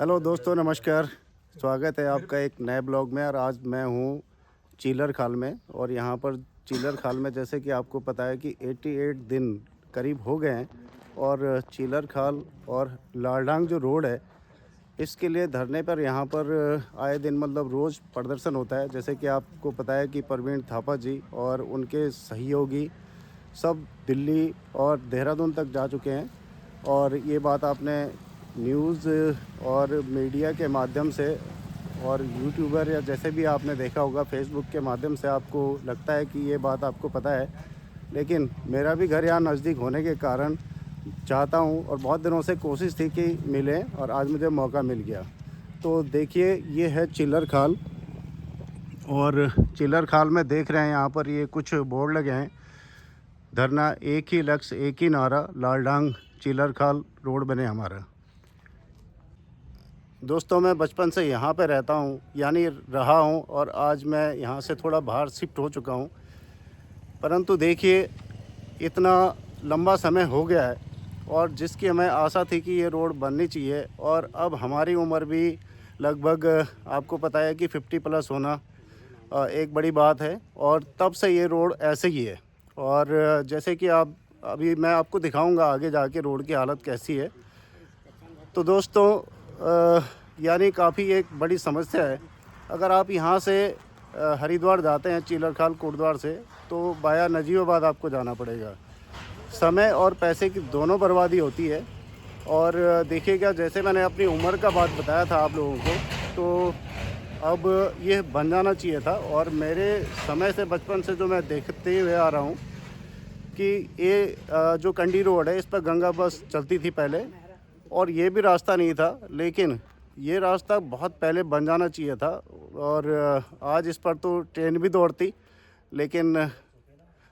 Hello दोस्तों, नमस्कार। स्वागत है आपका एक नए ब्लॉग में। और आज मैं हूँ चीलर खाल में। और यहाँ पर चीलर खाल में जैसे कि आपको पता है कि 88 दिन करीब हो गए हैं। और चीलर खाल और लालडांग जो रोड है, इसके लिए धरने पर यहाँ पर आए दिन मतलब रोज़ प्रदर्शन होता है। जैसे कि आपको पता है कि प्रवीण थापा जी और उनके सहयोगी सब दिल्ली और देहरादून तक जा चुके हैं। और ये बात आपने न्यूज़ और मीडिया के माध्यम से और यूट्यूबर या जैसे भी आपने देखा होगा, फेसबुक के माध्यम से आपको लगता है कि ये बात आपको पता है। लेकिन मेरा भी घर यहाँ नज़दीक होने के कारण चाहता हूँ और बहुत दिनों से कोशिश थी कि मिले, और आज मुझे मौका मिल गया। तो देखिए, ये है चिल्लर खाल। और चिल्लर खाल में देख रहे हैं यहाँ पर ये कुछ बोर्ड लगे हैं। धरना एक ही लक्ष्य एक ही नारा, लालडांग चिल्लर खाल रोड बने हमारा। दोस्तों, मैं बचपन से यहाँ पे रहता हूँ, यानी रहा हूँ, और आज मैं यहाँ से थोड़ा बाहर शिफ्ट हो चुका हूँ। परंतु देखिए, इतना लंबा समय हो गया है और जिसकी हमें आशा थी कि ये रोड बननी चाहिए। और अब हमारी उम्र भी लगभग आपको पता है कि 50 प्लस होना एक बड़ी बात है। और तब से ये रोड ऐसे ही है। और जैसे कि आप अभी मैं आपको दिखाऊंगा आगे जाके रोड की हालत कैसी है। तो दोस्तों, यानी काफ़ी एक बड़ी समस्या है। अगर आप यहाँ से हरिद्वार जाते हैं चीलर खाल कोटद्वार से, तो बाया नजीबाबाद आपको जाना पड़ेगा। समय और पैसे की दोनों बर्बादी होती है। और देखिएगा, जैसे मैंने अपनी उम्र का बात बताया था आप लोगों को, तो अब ये बन जाना चाहिए था। और मेरे समय से बचपन से जो मैं देखते हुए आ रहा हूँ कि ये जो कंडी रोड है, इस पर गंगा बस चलती थी पहले, और ये भी रास्ता नहीं था। लेकिन ये रास्ता बहुत पहले बन जाना चाहिए था। और आज इस पर तो ट्रेन भी दौड़ती। लेकिन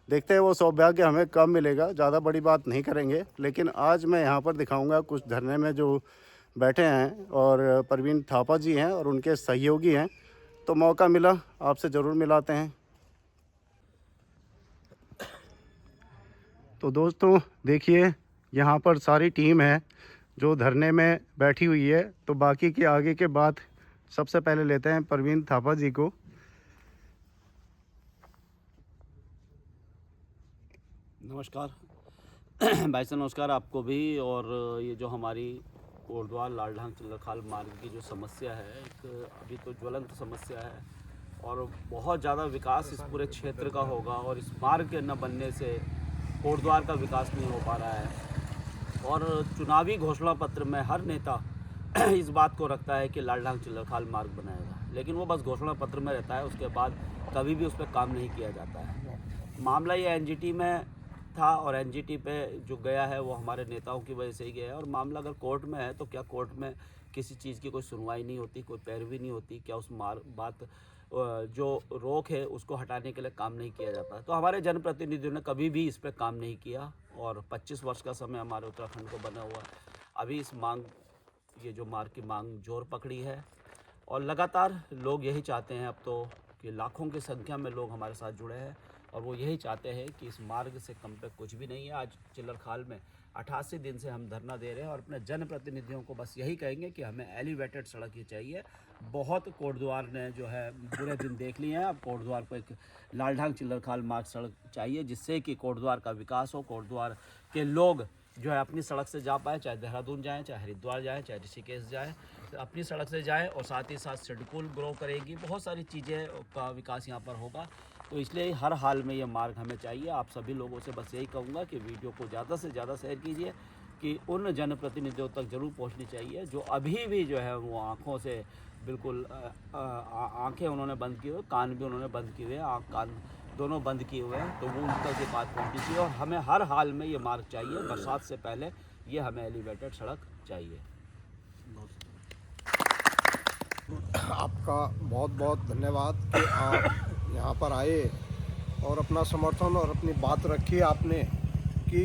देखते हैं वो सौभाग्य हमें कब मिलेगा। ज़्यादा बड़ी बात नहीं करेंगे। लेकिन आज मैं यहाँ पर दिखाऊंगा कुछ धरने में जो बैठे हैं, और प्रवीण थापा जी हैं और उनके सहयोगी हैं। तो मौका मिला आपसे ज़रूर मिलाते हैं। तो दोस्तों देखिए, यहाँ पर सारी टीम है जो धरने में बैठी हुई है। तो बाकी की आगे के बात सबसे पहले लेते हैं प्रवीण थापा जी को। नमस्कार भाई साहब, नमस्कार आपको भी। और ये जो हमारी कोटद्वार लालडांग चिल्लर खाल मार्ग की जो समस्या है, एक अभी तो ज्वलंत समस्या है। और बहुत ज़्यादा विकास इस पूरे क्षेत्र का होगा, और इस मार्ग के न बनने से कोटद्वार का विकास नहीं हो पा रहा है। और चुनावी घोषणा पत्र में हर नेता इस बात को रखता है कि लालडांग चिल्लर खाल मार्ग बनाएगा, लेकिन वो बस घोषणा पत्र में रहता है। उसके बाद कभी भी उस पर काम नहीं किया जाता है। मामला ये एनजीटी में था, और एनजीटी पे जो गया है वो हमारे नेताओं की वजह से ही गया है। और मामला अगर कोर्ट में है तो क्या कोर्ट में किसी चीज़ की कोई सुनवाई नहीं होती, कोई पैरवी नहीं होती? क्या उस बात जो रोक है उसको हटाने के लिए काम नहीं किया जाता? तो हमारे जनप्रतिनिधियों ने कभी भी इस पर काम नहीं किया। और 25 वर्ष का समय हमारे उत्तराखंड को बना हुआ। अभी इस ये जो मार्ग की मांग जोर पकड़ी है, और लगातार लोग यही चाहते हैं अब तो कि लाखों की संख्या में लोग हमारे साथ जुड़े हैं, और वो यही चाहते हैं कि इस मार्ग से कम पे कुछ भी नहीं है। आज चिल्लर खाल में 88 दिन से हम धरना दे रहे हैं, और अपने जनप्रतिनिधियों को बस यही कहेंगे कि हमें एलिवेटेड सड़क ही चाहिए। बहुत कोटद्वार ने जो है बुरे दिन देख लिए हैं। अब कोटद्वार को एक लालडांग चिल्लर खाल मार्ग सड़क चाहिए, जिससे कि कोटद्वार का विकास हो। कोटद्वार के लोग जो है अपनी सड़क से जा पाए, चाहे देहरादून जाएँ, चाहे हरिद्वार जाएँ, चाहे ऋषिकेश जाएँ, अपनी सड़क से जाएँ। और साथ ही साथ सिडकुल ग्रो करेगी, बहुत सारी चीज़ें का विकास यहाँ पर होगा। तो इसलिए हर हाल में ये मार्ग हमें चाहिए। आप सभी लोगों से बस यही कहूँगा कि वीडियो को ज़्यादा से ज़्यादा शेयर कीजिए, कि उन जनप्रतिनिधियों तक ज़रूर पहुँचनी चाहिए जो अभी भी जो है वो आँखों से बिल्कुल आँखें उन्होंने बंद की हुई, कान भी उन्होंने बंद किए हुए हैं, आँख कान दोनों बंद किए हुए हैं। तो वो उन तक ये बात पहुँचनी चाहिए, और हमें हर हाल में ये मार्ग चाहिए। बरसात से पहले ये हमें एलिवेटेड सड़क चाहिए। आपका बहुत बहुत धन्यवाद कि आप यहाँ पर आए और अपना समर्थन और अपनी बात रखी आपने कि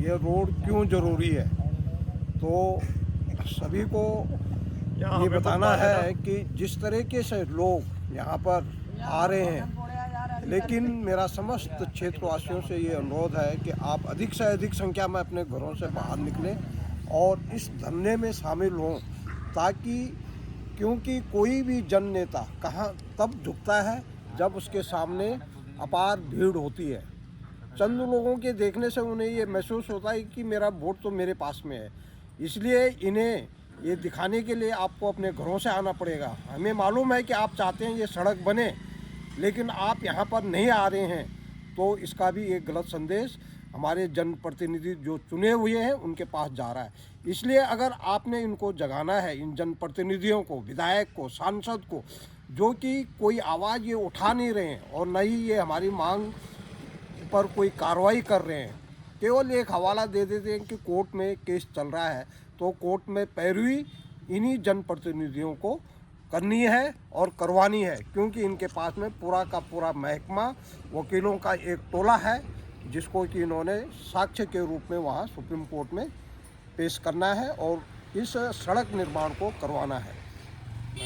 ये रोड क्यों ज़रूरी है। तो सभी को ये बताना है कि जिस तरीके से लोग यहाँ पर आ रहे हैं, लेकिन मेरा समस्त क्षेत्रवासियों से ये अनुरोध है कि आप अधिक से अधिक संख्या में अपने घरों से बाहर निकलें और इस धरने में शामिल हों। ताकि, क्योंकि कोई भी जन नेता कहाँ तब झुकता है जब उसके सामने अपार भीड़ होती है। चंद लोगों के देखने से उन्हें ये महसूस होता है कि मेरा वोट तो मेरे पास में है, इसलिए इन्हें ये दिखाने के लिए आपको अपने घरों से आना पड़ेगा। हमें मालूम है कि आप चाहते हैं ये सड़क बने, लेकिन आप यहाँ पर नहीं आ रहे हैं, तो इसका भी एक गलत संदेश हमारे जनप्रतिनिधि जो चुने हुए हैं उनके पास जा रहा है। इसलिए अगर आपने इनको जगाना है, इन जनप्रतिनिधियों को, विधायक को, सांसद को, जो कि कोई आवाज़ ये उठा नहीं रहे हैं और न ही ये हमारी मांग पर कोई कार्रवाई कर रहे हैं, केवल एक हवाला दे देते हैं कि कोर्ट में केस चल रहा है, तो कोर्ट में पैरवी इन्हीं जनप्रतिनिधियों को करनी है और करवानी है, क्योंकि इनके पास में पूरा का पूरा महकमा, वकीलों का एक टोला है, जिसको कि इन्होंने साक्ष्य के रूप में वहाँ सुप्रीम कोर्ट में पेश करना है और इस सड़क निर्माण को करवाना है।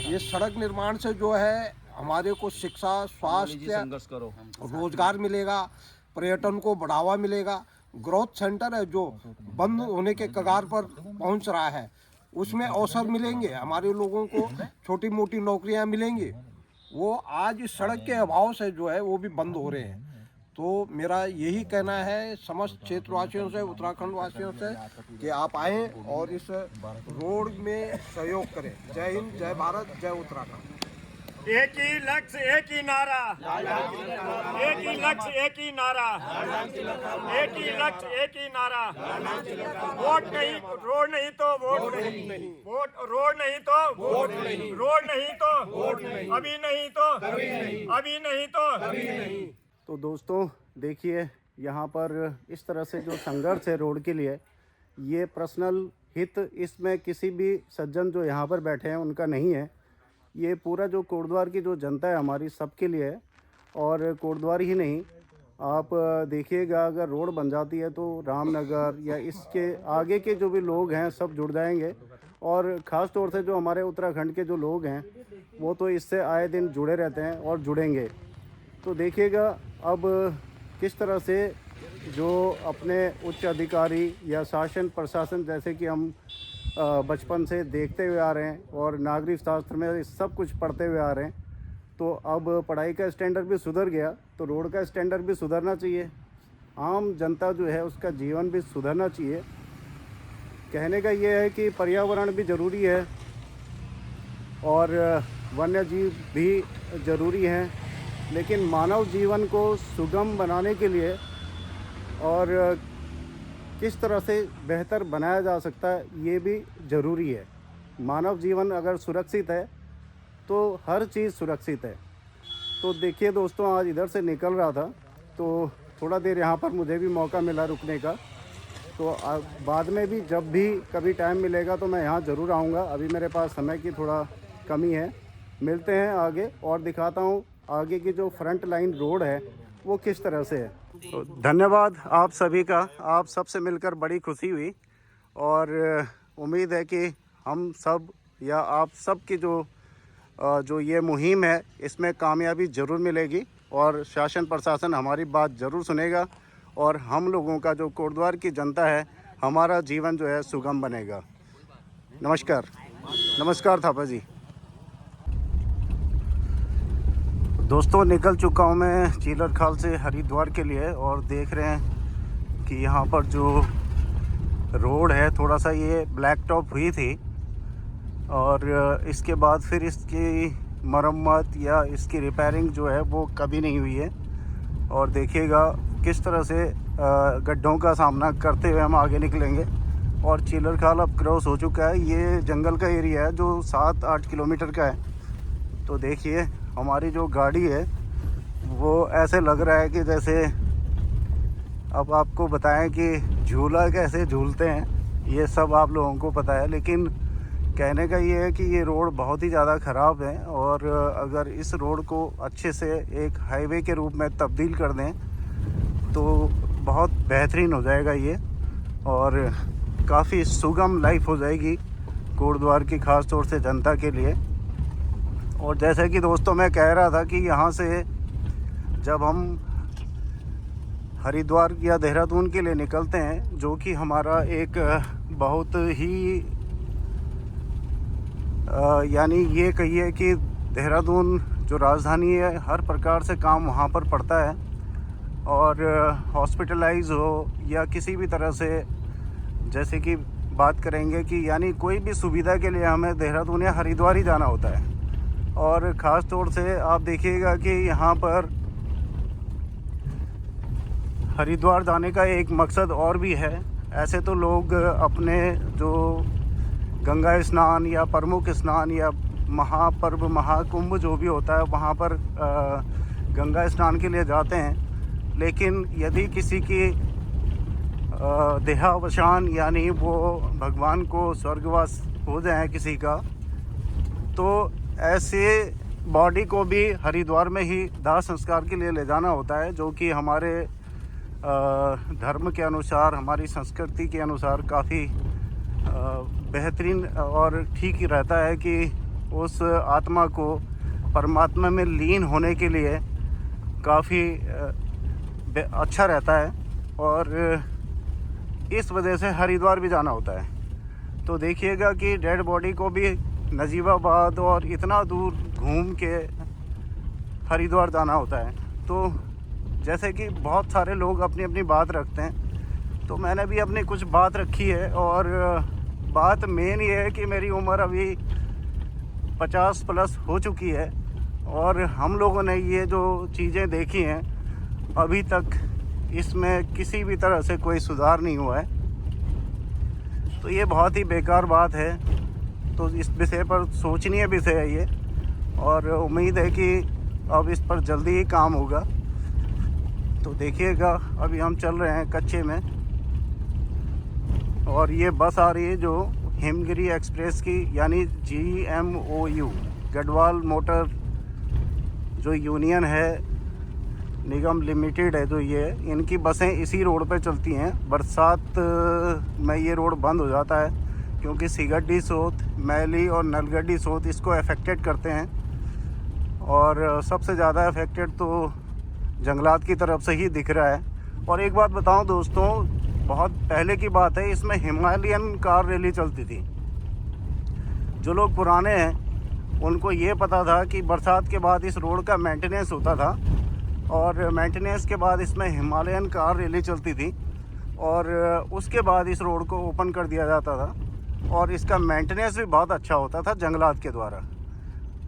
ये सड़क निर्माण से जो है हमारे को शिक्षा, स्वास्थ्य, रोजगार मिलेगा, पर्यटन को बढ़ावा मिलेगा। ग्रोथ सेंटर है जो बंद होने के कगार पर पहुंच रहा है, उसमें अवसर मिलेंगे, हमारे लोगों को छोटी मोटी नौकरियां मिलेंगी। वो आज इस सड़क के अभाव से जो है वो भी बंद हो रहे हैं। तो मेरा यही कहना है समस्त क्षेत्रवासियों से, उत्तराखंड वासियों से, कि आप आएँ और इस रोड में सहयोग करें। जय हिंद, जय भारत, जय उत्तराखंड। एक ही लक्ष्य, एक ही नारा, एक ही लक्ष्य, एक ही नारा, एक ही लक्ष्य, एक ही नारा। वोट नहीं, रोड नहीं तो वोट नहीं, वोट रोड नहीं तो वोट नहीं, रोड नहीं तो वोट नहीं, अभी नहीं तो अभी नहीं तो। तो दोस्तों देखिए, यहाँ पर इस तरह से जो संघर्ष है रोड के लिए, ये पर्सनल हित इसमें किसी भी सज्जन जो यहाँ पर बैठे हैं उनका नहीं है। ये पूरा जो कोटद्वार की जो जनता है हमारी, सबके लिए है। और कोटद्वार ही नहीं, आप देखिएगा अगर रोड बन जाती है तो रामनगर या इसके आगे के जो भी लोग हैं सब जुड़ जाएंगे। और ख़ास तौर से जो हमारे उत्तराखंड के जो लोग हैं वो तो इससे आए दिन जुड़े रहते हैं और जुड़ेंगे। तो देखिएगा अब किस तरह से जो अपने उच्च अधिकारी या शासन प्रशासन, जैसे कि हम बचपन से देखते हुए आ रहे हैं और नागरिक शास्त्र में सब कुछ पढ़ते हुए आ रहे हैं, तो अब पढ़ाई का स्टैंडर्ड भी सुधर गया, तो रोड का स्टैंडर्ड भी सुधरना चाहिए। आम जनता जो है उसका जीवन भी सुधरना चाहिए। कहने का ये है कि पर्यावरण भी ज़रूरी है और वन्य जीव भी ज़रूरी हैं, लेकिन मानव जीवन को सुगम बनाने के लिए और किस तरह से बेहतर बनाया जा सकता है ये भी ज़रूरी है। मानव जीवन अगर सुरक्षित है तो हर चीज़ सुरक्षित है। तो देखिए दोस्तों, आज इधर से निकल रहा था तो थोड़ा देर यहाँ पर मुझे भी मौका मिला रुकने का, तो बाद में भी जब भी कभी टाइम मिलेगा तो मैं यहाँ ज़रूर आऊँगा। अभी मेरे पास समय की थोड़ा कमी है। मिलते हैं आगे और दिखाता हूँ आगे की जो फ्रंट लाइन रोड है वो किस तरह से है। तो धन्यवाद आप सभी का, आप सबसे मिलकर बड़ी खुशी हुई और उम्मीद है कि हम सब या आप सब की जो ये मुहिम है इसमें कामयाबी ज़रूर मिलेगी और शासन प्रशासन हमारी बात ज़रूर सुनेगा और हम लोगों का जो कोटद्वार की जनता है, हमारा जीवन जो है सुगम बनेगा। नमस्कार। नमस्कार थापा जी। दोस्तों निकल चुका हूँ मैं चीलर खाल से हरिद्वार के लिए और देख रहे हैं कि यहाँ पर जो रोड है थोड़ा सा ये ब्लैक टॉप हुई थी और इसके बाद फिर इसकी मरम्मत या इसकी रिपेयरिंग जो है वो कभी नहीं हुई है। और देखिएगा किस तरह से गड्ढों का सामना करते हुए हम आगे निकलेंगे। और चीलर खाल अब क्रॉस हो चुका है। ये जंगल का एरिया है जो 7-8 किलोमीटर का है। तो देखिए हमारी जो गाड़ी है वो ऐसे लग रहा है कि जैसे, अब आपको बताएं कि झूला कैसे झूलते हैं ये सब आप लोगों को पता है, लेकिन कहने का ये है कि ये रोड बहुत ही ज़्यादा ख़राब है और अगर इस रोड को अच्छे से एक हाईवे के रूप में तब्दील कर दें तो बहुत बेहतरीन हो जाएगा ये और काफ़ी सुगम लाइफ हो जाएगी कोटद्वार की, ख़ास तौर से जनता के लिए। और जैसे कि दोस्तों मैं कह रहा था कि यहाँ से जब हम हरिद्वार या देहरादून के लिए निकलते हैं, जो कि हमारा एक बहुत ही यानी ये कहिए कि देहरादून जो राजधानी है, हर प्रकार से काम वहाँ पर पड़ता है। और हॉस्पिटलाइज हो या किसी भी तरह से, जैसे कि बात करेंगे कि यानी कोई भी सुविधा के लिए हमें देहरादून या हरिद्वार ही जाना होता है। और ख़ास तौर से आप देखिएगा कि यहाँ पर हरिद्वार जाने का एक मकसद और भी है। ऐसे तो लोग अपने जो गंगा स्नान या प्रमुख स्नान या महापर्व महाकुंभ जो भी होता है वहाँ पर गंगा स्नान के लिए जाते हैं। लेकिन यदि किसी की देहावसान यानी वो भगवान को स्वर्गवास हो जाए किसी का, तो ऐसे बॉडी को भी हरिद्वार में ही दाह संस्कार के लिए ले जाना होता है, जो कि हमारे धर्म के अनुसार, हमारी संस्कृति के अनुसार काफ़ी बेहतरीन और ठीक ही रहता है कि उस आत्मा को परमात्मा में लीन होने के लिए काफ़ी अच्छा रहता है। और इस वजह से हरिद्वार भी जाना होता है। तो देखिएगा कि डेड बॉडी को भी नजीबाबाद और इतना दूर घूम के हरिद्वार जाना होता है। तो जैसे कि बहुत सारे लोग अपनी अपनी बात रखते हैं, तो मैंने भी अपनी कुछ बात रखी है। और बात मेन ये है कि मेरी उम्र अभी 50 प्लस हो चुकी है और हम लोगों ने ये जो चीज़ें देखी हैं अभी तक इसमें किसी भी तरह से कोई सुधार नहीं हुआ है। तो ये बहुत ही बेकार बात है। तो इस विषय पर सोचनीय विषय है ये, और उम्मीद है कि अब इस पर जल्दी ही काम होगा। तो देखिएगा, अभी हम चल रहे हैं कच्चे में और ये बस आ रही है जो हिमगिरी एक्सप्रेस की, यानी GMOU गढ़वाल मोटर जो यूनियन है, निगम लिमिटेड है जो ये, इनकी बसें इसी रोड पे चलती हैं। बरसात में ये रोड बंद हो जाता है क्योंकि सिगड्डी सोत, मैली और नलगड्डी सोत इसको अफेक्टेड करते हैं। और सबसे ज़्यादा अफेक्टेड तो जंगलात की तरफ से ही दिख रहा है। और एक बात बताऊं दोस्तों, बहुत पहले की बात है, इसमें हिमालयन कार रैली चलती थी। जो लोग पुराने हैं उनको ये पता था कि बरसात के बाद इस रोड का मेंटेनेंस होता था और मेंटेनेंस के बाद इसमें हिमालयन कार रैली चलती थी और उसके बाद इस रोड को ओपन कर दिया जाता था और इसका मेंटेनेंस भी बहुत अच्छा होता था जंगलात के द्वारा।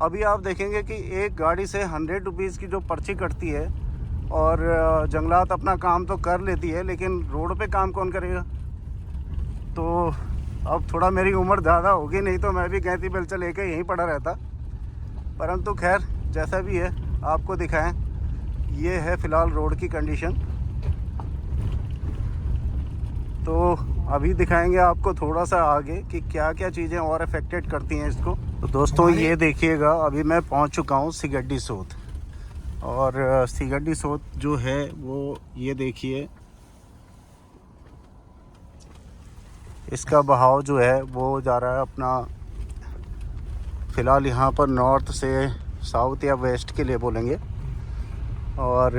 अभी आप देखेंगे कि एक गाड़ी से 100 रुपीज़ की जो पर्ची कटती है और जंगलात अपना काम तो कर लेती है, लेकिन रोड पे काम कौन करेगा। तो अब थोड़ा मेरी उम्र ज़्यादा होगी, नहीं तो मैं भी गैंती बेलचा लेके यहीं पड़ा रहता। परंतु खैर जैसा भी है आपको दिखाएं, ये है फ़िलहाल रोड की कंडीशन। तो अभी दिखाएंगे आपको थोड़ा सा आगे कि क्या क्या चीज़ें और अफेक्टेड करती हैं इसको। तो दोस्तों ये देखिएगा, अभी मैं पहुंच चुका हूं सिगड्डी सोत। और सिगड्डी सोत जो है वो ये देखिए, इसका बहाव जो है वो जा रहा है अपना, फ़िलहाल यहाँ पर नॉर्थ से साउथ या वेस्ट के लिए बोलेंगे। और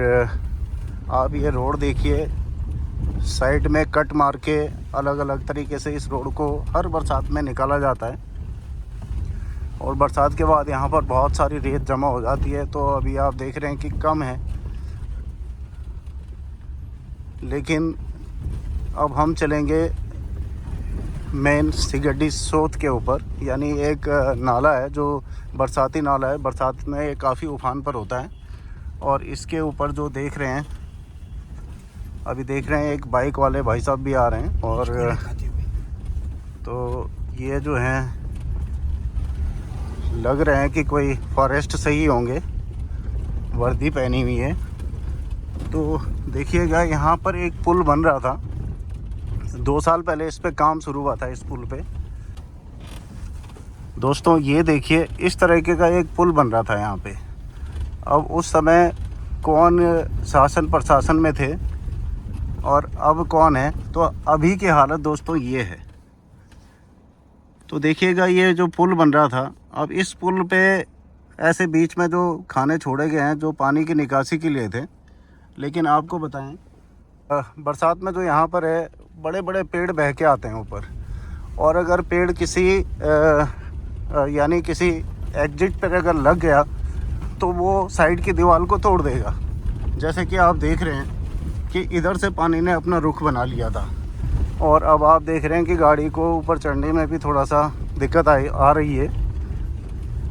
आप ये रोड देखिए, साइड में कट मार के अलग अलग तरीके से इस रोड को हर बरसात में निकाला जाता है। और बरसात के बाद यहाँ पर बहुत सारी रेत जमा हो जाती है। तो अभी आप देख रहे हैं कि कम है, लेकिन अब हम चलेंगे मेन सिगड्डी सोत के ऊपर। यानी एक नाला है जो बरसाती नाला है, बरसात में ये काफ़ी उफान पर होता है। और इसके ऊपर जो देख रहे हैं, अभी देख रहे हैं एक बाइक वाले भाई साहब भी आ रहे हैं। और तो ये जो हैं लग रहे हैं कि कोई फॉरेस्ट से ही होंगे, वर्दी पहनी हुई है। तो देखिएगा, यहाँ पर एक पुल बन रहा था 2 साल पहले, इस पे काम शुरू हुआ था इस पुल पे। दोस्तों ये देखिए, इस तरीके का एक पुल बन रहा था यहाँ पे। अब उस समय कौन शासन प्रशासन में थे और अब कौन है, तो अभी की हालत दोस्तों ये है। तो देखिएगा, ये जो पुल बन रहा था, अब इस पुल पे ऐसे बीच में जो खाने छोड़े गए हैं जो पानी की निकासी के लिए थे। लेकिन आपको बताएं, बरसात में जो यहाँ पर है, बड़े बड़े पेड़ बह के आते हैं ऊपर। और अगर पेड़ किसी यानी किसी एग्जिट पर अगर लग गया तो वो साइड की दीवार को तोड़ देगा। जैसे कि आप देख रहे हैं कि इधर से पानी ने अपना रुख बना लिया था और अब आप देख रहे हैं कि गाड़ी को ऊपर चढ़ने में भी थोड़ा सा दिक्कत आ रही है।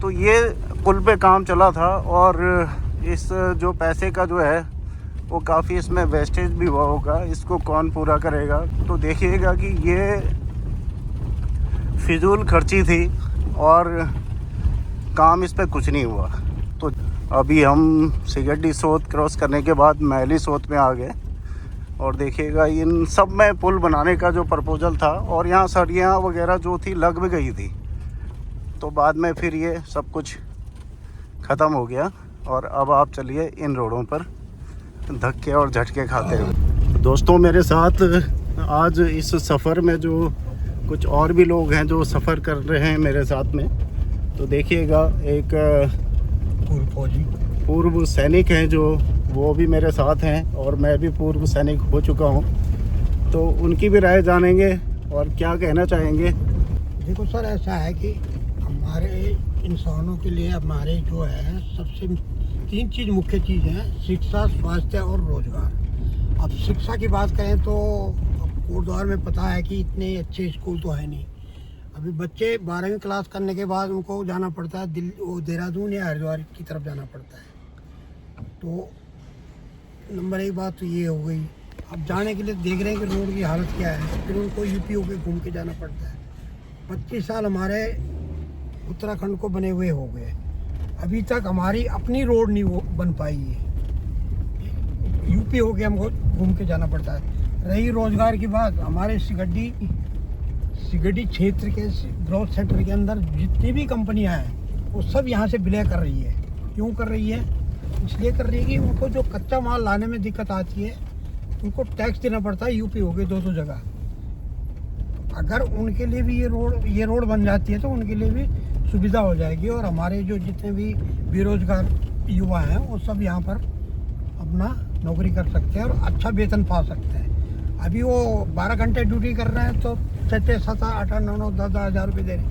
तो ये पुल पे काम चला था और इस जो पैसे का जो है वो काफ़ी इसमें वेस्टेज भी हुआ होगा, इसको कौन पूरा करेगा। तो देखिएगा कि ये फिजूल खर्ची थी और काम इस पे कुछ नहीं हुआ। तो अभी हम सिगड्डी सोत क्रॉस करने के बाद मैली सोत में आ गए और देखिएगा इन सब में पुल बनाने का जो प्रपोजल था और यहाँ सरियाँ वगैरह जो थी लग भी गई थी, तो बाद में फिर ये सब कुछ ख़त्म हो गया। और अब आप चलिए इन रोडों पर धक्के और झटके खाते हुए। दोस्तों मेरे साथ आज इस सफ़र में जो कुछ और भी लोग हैं जो सफ़र कर रहे हैं मेरे साथ में, तो देखिएगा एक पूर्व सैनिक हैं जो वो भी मेरे साथ हैं और मैं भी पूर्व सैनिक हो चुका हूं, तो उनकी भी राय जानेंगे और क्या कहना चाहेंगे। देखो सर, ऐसा है कि हमारे इंसानों के लिए हमारे जो है सबसे 3 चीज़ मुख्य चीज़ हैं: शिक्षा, स्वास्थ्य और रोजगार। अब शिक्षा की बात करें तो अब कोटद्वार में पता है कि इतने अच्छे स्कूल तो है नहीं। अभी बच्चे 12वीं क्लास करने के बाद उनको जाना पड़ता है देहरादून या हरिद्वार की तरफ जाना पड़ता है। तो नंबर 1 बात तो ये हो गई। अब जाने के लिए देख रहे हैं कि रोड की हालत क्या है, फिर उनको यूपी होके घूम के जाना पड़ता है। 25 साल हमारे उत्तराखंड को बने हुए हो गए, अभी तक हमारी अपनी रोड नहीं बन पाई है। यूपी होके हमको घूम के जाना पड़ता है। रही रोजगार की बात, हमारे सिगड्डी क्षेत्र के ग्रोथ सेंटर के अंदर जितनी भी कंपनियां हैं वो सब यहाँ से विलय कर रही है। क्यों कर रही है? इसलिए कर रही है कि उनको जो कच्चा माल लाने में दिक्कत आती है, उनको टैक्स देना पड़ता है यूपी हो गए 2 जगह। अगर उनके लिए भी ये रोड बन जाती है तो उनके लिए भी सुविधा हो जाएगी और हमारे जो जितने भी बेरोजगार युवा हैं वो सब यहाँ पर अपना नौकरी कर सकते हैं और अच्छा वेतन पा सकते हैं। अभी वो 12 घंटे ड्यूटी कर रहे हैं तो 6, 7, 8, 9, 10 हज़ार रुपये दे रहे हैं।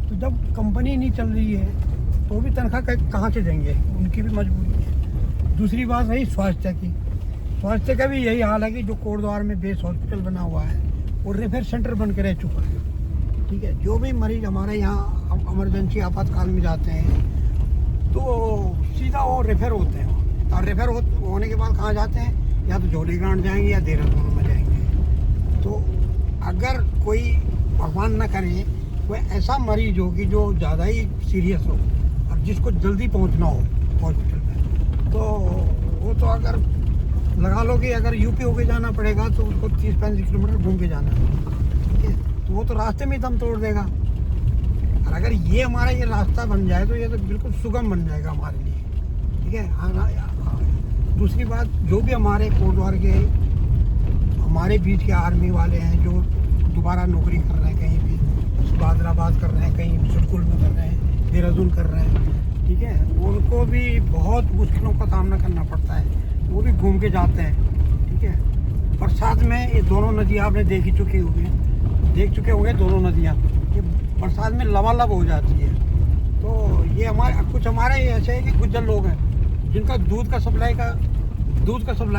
तो जब कंपनी नहीं चल रही है तो भी तनख्वाह कहाँ से देंगे? उनकी भी मजबूरी है। दूसरी बात रही स्वास्थ्य की। स्वास्थ्य का भी यही हाल है कि जो कोटद्वार में बेस हॉस्पिटल बना हुआ है वो रेफर सेंटर बन के रह चुका है। ठीक है, जो भी मरीज हमारे यहाँ इमरजेंसी आपातकाल में जाते हैं तो सीधा वो रेफर होते हैं और रेफर होने के बाद कहाँ जाते हैं? या तो जोलीग्रांट जाएंगे या देहरादून में जाएंगे। तो अगर कोई भगवान न करे कोई ऐसा मरीज हो कि जो ज़्यादा ही सीरियस हो और जिसको जल्दी पहुंचना हो हॉस्पिटल में, तो वो तो अगर लगा लो कि अगर यूपी होके जाना पड़ेगा तो उसको 30-35 किलोमीटर घूम के जाना है। ठीक है, तो वो तो रास्ते में दम तोड़ देगा। और अगर ये हमारा ये रास्ता बन जाए तो ये तो बिल्कुल सुगम बन जाएगा हमारे लिए। ठीक है। हाँ, दूसरी बात, जो भी हमारे कोटद्वार के हमारे बीच के आर्मी वाले हैं जो दोबारा नौकरी कर रहे हैं, कहीं भी हैदराबाद कर रहे हैं, कहीं सुरकुल में कर रहे हैं, देहरादून कर रहे हैं, ठीक है, उनको भी बहुत मुश्किलों का सामना करना पड़ता है। वो भी घूम के जाते हैं। ठीक है, बरसात में ये दोनों नदियाँ आपने देख चुके होंगे दोनों नदियाँ ये बरसात में लबालब हो जाती है। तो ये हमारे ऐसे है कि गुज्जर लोग हैं जिनका दूध का सप्लाई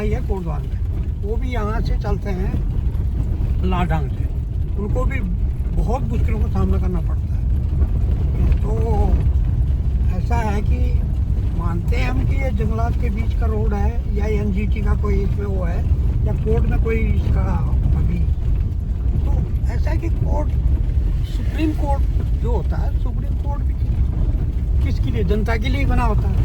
है कोटद्वार में, वो भी यहाँ से चलते हैं लाढ़ांग से, उनको भी बहुत मुश्किलों का सामना करना पड़ता है। तो ऐसा है कि मानते हैं हम कि ये जंगलात के बीच का रोड है या एनजीटी का कोई इसमें वो है या कोर्ट में कोई इसका अभी, तो ऐसा है कि सुप्रीम कोर्ट जो होता है, सुप्रीम कोर्ट भी किसके लिए? जनता के लिए बना होता है।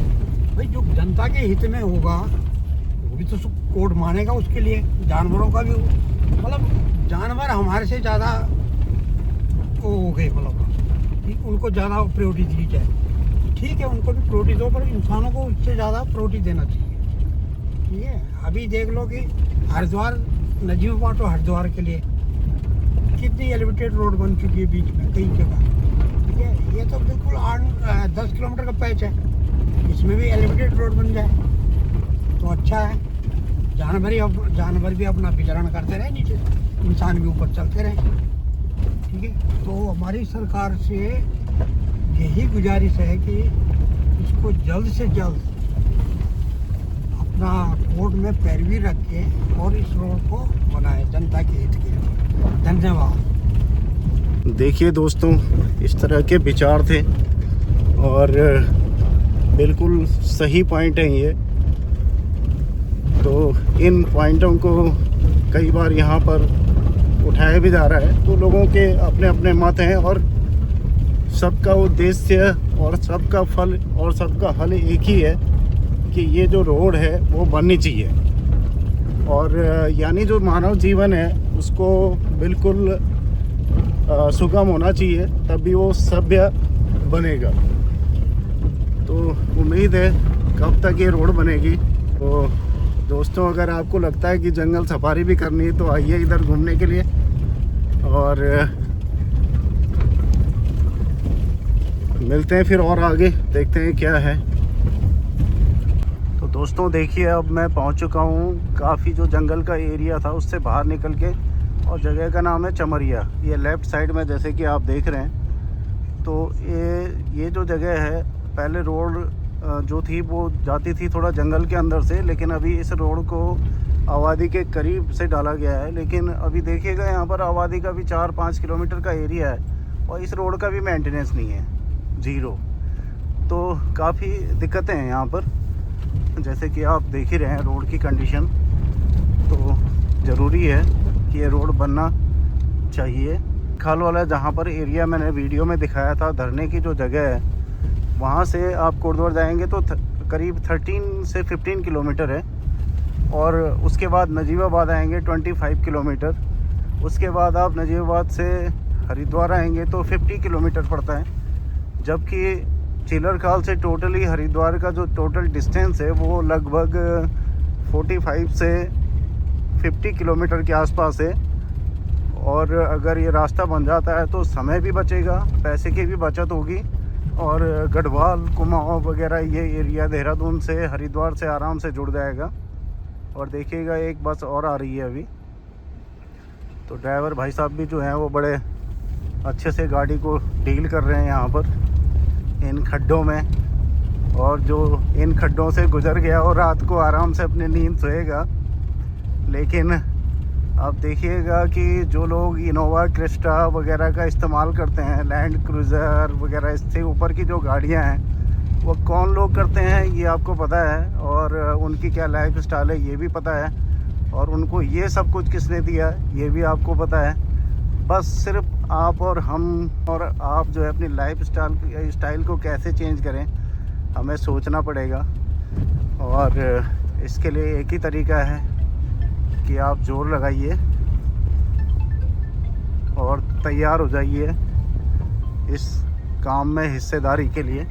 भाई जो जनता के हित में होगा वो भी तो कोर्ट मानेगा उसके लिए। जानवरों का भी मतलब जानवर हमारे से ज़्यादा वो हो गए, मतलब उनको ज़्यादा प्रायोरिटी दी जाए। ठीक है, उनको भी प्रायोरिटी दो, पर इंसानों को उससे ज़्यादा प्रायोरिटी देना चाहिए। ठीक है, अभी देख लो कि हरिद्वार नजीबाबाद और हरिद्वार के लिए कितनी एलिवेटेड रोड बन चुकी है बीच में कई जगह। ठीक है, ये तो बिल्कुल 10 किलोमीटर का पैच है, इसमें भी एलिवेटेड रोड बन जाए तो अच्छा है। जानवर भी अपना विचरण करते रहे नीचे, इंसान भी ऊपर चलते रहे। ठीक है, तो हमारी सरकार से यही गुजारिश है कि इसको जल्द से जल्द अपना कोर्ट में पैरवी रख के और इस रोड को बनाए जनता के हित के लिए। धन्यवाद। देखिए दोस्तों, इस तरह के विचार थे और बिल्कुल सही पॉइंट है ये। तो इन पॉइंटों को कई बार यहाँ पर उठाया भी जा रहा है, तो लोगों के अपने अपने मत हैं और सबका उद्देश्य और सबका फल और सबका हल एक ही है कि ये जो रोड है वो बननी चाहिए। और यानी जो मानव जीवन है उसको बिल्कुल सुगम होना चाहिए, तभी वो सभ्य बनेगा। तो उम्मीद है कब तक ये रोड बनेगी। तो दोस्तों, अगर आपको लगता है कि जंगल सफारी भी करनी है तो आइए इधर घूमने के लिए। और मिलते हैं फिर और आगे देखते हैं क्या है। तो दोस्तों देखिए, अब मैं पहुंच चुका हूं काफ़ी जो जंगल का एरिया था उससे बाहर निकल के, और जगह का नाम है चमरिया। ये लेफ़्ट साइड में जैसे कि आप देख रहे हैं। तो ये जो जगह है, पहले रोड जो थी वो जाती थी थोड़ा जंगल के अंदर से, लेकिन अभी इस रोड को आबादी के करीब से डाला गया है। लेकिन अभी देखिएगा यहाँ पर आबादी का भी 4-5 किलोमीटर का एरिया है और इस रोड का भी मेंटेनेंस नहीं है, ज़ीरो। तो काफ़ी दिक्कतें हैं यहाँ पर, जैसे कि आप देख ही रहे हैं रोड की कंडीशन। तो ज़रूरी है कि ये रोड बनना चाहिए। खाल वाला जहाँ पर एरिया मैंने वीडियो में दिखाया था, धरने की जो जगह है, वहाँ से आप कोटद्वार जाएंगे तो करीब 13 से 15 किलोमीटर है। और उसके बाद नजीबाबाद आएंगे 25 किलोमीटर। उसके बाद आप नजीबाबाद से हरिद्वार आएंगे तो 50 किलोमीटर पड़ता है। जबकि चिलरखाल से टोटली हरिद्वार का जो टोटल डिस्टेंस है वो लगभग 45 से 50 किलोमीटर के आसपास है। और अगर ये रास्ता बन जाता है तो समय भी बचेगा, पैसे की भी बचत होगी। और गढ़वाल, कुमाऊं वगैरह ये एरिया देहरादून से, हरिद्वार से आराम से जुड़ जाएगा। और देखिएगा एक बस और आ रही है अभी। तो ड्राइवर भाई साहब भी जो हैं वो बड़े अच्छे से गाड़ी को डील कर रहे हैं यहाँ पर इन खड्डों में। और जो इन खड्डों से गुजर गया और रात को आराम से अपनी नींद सोएगा। लेकिन अब देखिएगा कि जो लोग इनोवा क्रिस्टा वगैरह का इस्तेमाल करते हैं, लैंड क्रूज़र वगैरह, इससे ऊपर की जो गाड़ियां हैं वो कौन लोग करते हैं ये आपको पता है। और उनकी क्या लाइफ स्टाइल है ये भी पता है। और उनको ये सब कुछ किसने दिया ये भी आपको पता है। बस सिर्फ आप और हम और आप जो है अपनी लाइफ स्टाइल को कैसे चेंज करें, हमें सोचना पड़ेगा। और इसके लिए एक ही तरीका है कि आप जोर लगाइए और तैयार हो जाइए इस काम में हिस्सेदारी के लिए।